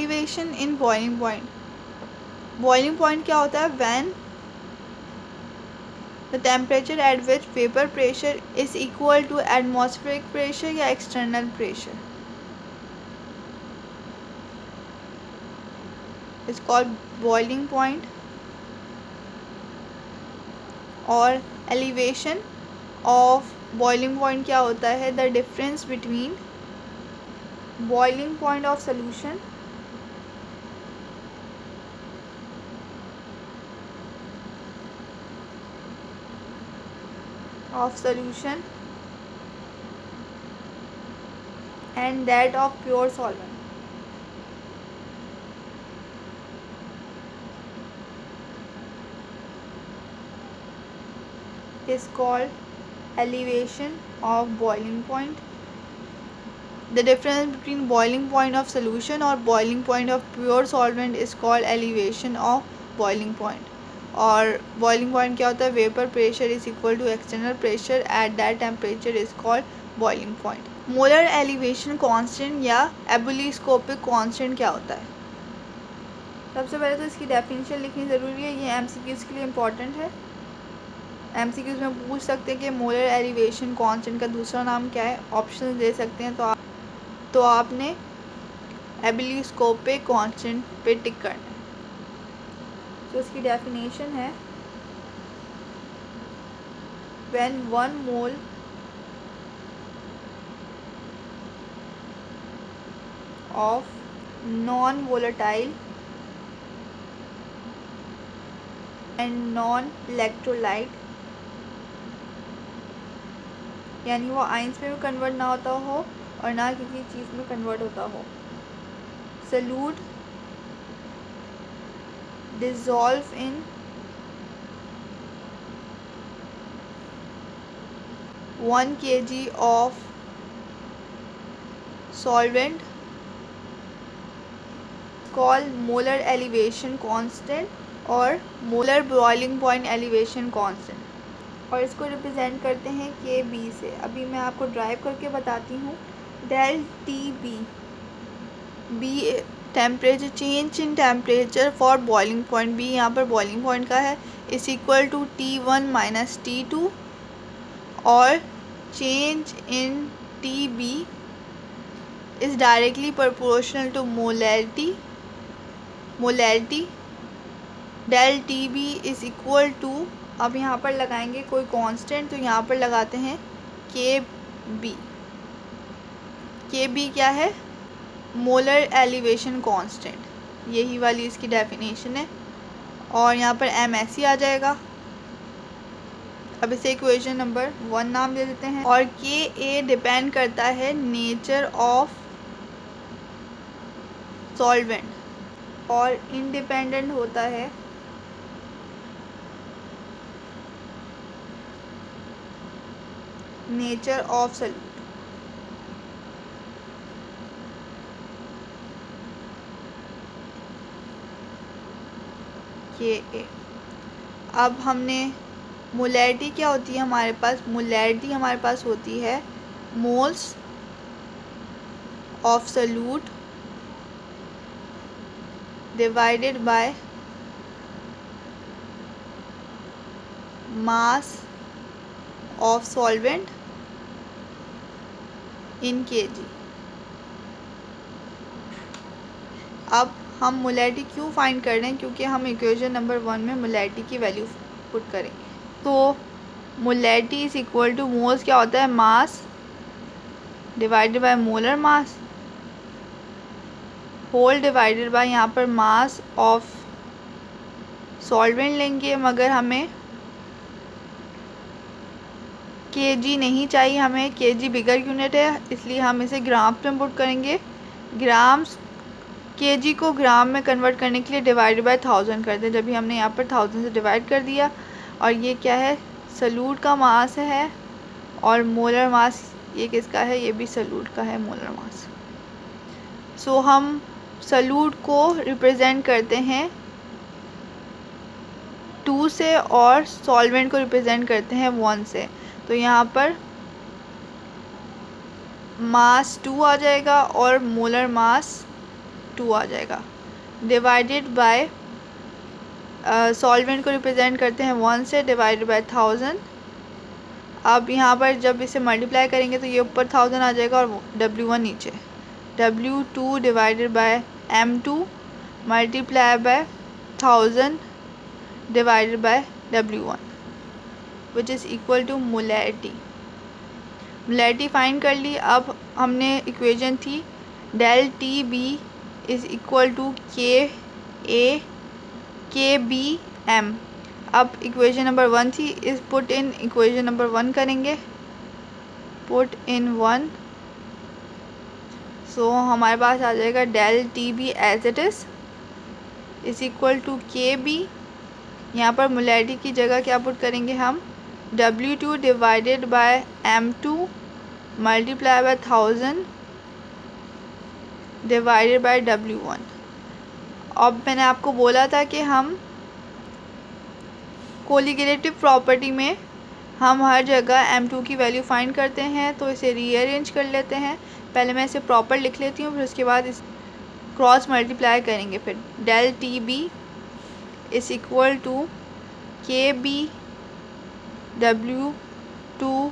Elevation in boiling point. Boiling point क्या होता है? When the temperature at which vapour pressure is equal to atmospheric pressure या external pressure is called boiling point. और elevation of boiling point क्या होता है? The difference between boiling point of solution and that of pure solvent is called elevation of boiling point. The difference between boiling point of solution or boiling point of pure solvent is called elevation of boiling point. और boiling point क्या होता है? Vapor pressure is equal to external pressure at that temperature is called boiling point. Molar elevation constant या एब्लिस्कोपिक constant क्या होता है? सबसे पहले तो इसकी डेफिनेशन लिखनी ज़रूरी है, ये एमसीक्यूज़ के लिए इम्पॉर्टेंट है। एमसीक्यूज़ में पूछ सकते हैं कि मोलर एलिवेशन कांस्टेंट का दूसरा नाम क्या है, ऑप्शन दे सकते हैं। तो आपने एब्लिस्कोपिक कांस्टेंट पे टिक करना है। तो इसकी डेफिनेशन है when 1 mole of non-volatile and non-electrolyte, यानी वो आयंस में भी कन्वर्ट ना होता हो और ना किसी चीज़ में कन्वर्ट होता हो, solute dissolve in 1 kg of solvent call molar elevation constant और molar boiling point elevation constant, और इसको रिप्रेजेंट करते हैं के बी से। अभी मैं आपको ड्राइव करके बताती हूँ। Del T B, B temperature, change in temperature for boiling point, B यहाँ पर बॉइलिंग पॉइंट का है, is equal to T1 minus T2, और change in T B is directly proportional to molarity. Del T B is equal to, अब यहाँ पर लगाएंगे कोई कांस्टेंट, तो यहाँ पर लगाते हैं के बी। के बी क्या है? मोलर एलिवेशन कांस्टेंट, यही वाली इसकी डेफिनेशन है, और यहाँ पर एम ऐसे आ जाएगा। अब इसे इक्वेशन नंबर 1 नाम दे देते हैं। और के ए डिपेंड करता है नेचर ऑफ सॉल्वेंट और इंडिपेंडेंट होता है नेचर ऑफ सॉल्यूट। के ए। अब हमने मोलैरिटी क्या होती है हमारे पास? मोलैरिटी हमारे पास होती है moles of solute divided by mass of solvent in KG. अब हम मोलैरिटी क्यों फाइंड कर रहे हैं? क्योंकि हम इक्वेशन नंबर 1 में मोलैरिटी की वैल्यू पुट करेंगे। तो molarity is equal to, moles क्या होता है? Mass divided by molar mass whole divided by यहाँ पर मास ऑफ सॉल्वेंट लेंगे, मगर हमें केजी नहीं चाहिए, हमें केजी बिगर यूनिट है, इसलिए हम इसे ग्राम्स में पुट करेंगे। ग्राम्स, केजी को ग्राम में कन्वर्ट करने के लिए डिवाइडेड बाय 1000 करते हैं। जब भी हमने यहाँ पर 1000 से डिवाइड कर दिया, और ये क्या है? सॉल्यूट का मास है, और मोलर मास ये किसका है? ये भी सॉल्यूट का है, मोलर मास। सो हम सॉल्यूट को रिप्रेजेंट करते हैं 2 से और सॉल्वेंट को रिप्रेजेंट करते हैं 1 से। तो यहाँ पर मास 2 आ जाएगा और मोलर मास 2 आ जाएगा। डिवाइडेड बाय सॉल्वेंट को रिप्रेजेंट करते हैं 1 से, डिवाइडेड बाय 1000। अब यहाँ पर जब इसे मल्टीप्लाई करेंगे तो ये ऊपर 1000 आ जाएगा और W1 नीचे। W2 divided by M2 multiply by 1000 divided by W1 which is equal to molarity. Molarity find कर ली। अब हमने इक्वेशन थी del T B is equal to K B M. अब इक्वेशन नंबर 1 थी, इस पुट इन इक्वेशन नंबर 1 करेंगे, put in 1। सो हमारे पास आ जाएगा del T B as it is equal to K B. यहाँ पर मोलैरिटी की जगह क्या पुट करेंगे हम, W2 divided by M2 multiply by 1000 divided by W1। अब मैंने आपको बोला था कि हम कोलिगेटिव प्रॉपर्टी में हम हर जगह M2 की वैल्यू फाइंड करते हैं, तो इसे रीअरेंज कर लेते हैं। पहले मैं इसे प्रॉपर लिख लेती हूँ, फिर उसके बाद इस क्रॉस मल्टीप्लाई करेंगे। फिर del T B is equal to K B W2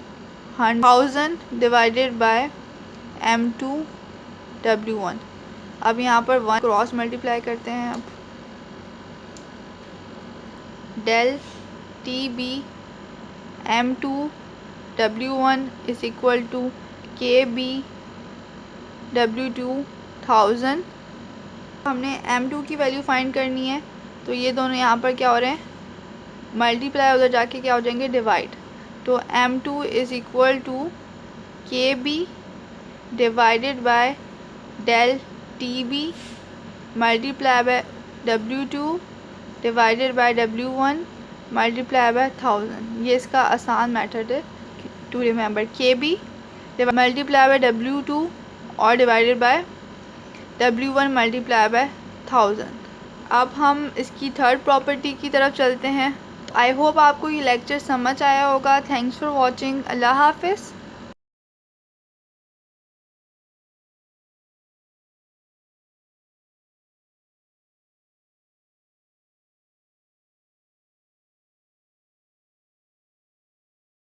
1000 divided by M2 W1। अब यहाँ पर 1 क्रॉस मल्टीप्लाई करते हैं। अब del T B M2 W1 is equal to K B W2 1000। हमने M2 की वैल्यू फाइंड करनी है, तो ये दोनों यहाँ पर क्या हो रहे हैं, मल्टीप्लाई, उधर जाके क्या हो जाएंगे, डिवाइड। तो M2 is equal to K B divided by del T B multiply by W2 divided by W1 multiply by 1000। ये इसका आसान मेथड है to remember. K B multiply by W2 और divided by W1 multiply by 1000। अब हम इसकी third property की तरफ चलते हैं। आई होप आपको ये लेक्चर समझ आया होगा। Thanks for watching. अल्लाह हाफिज़।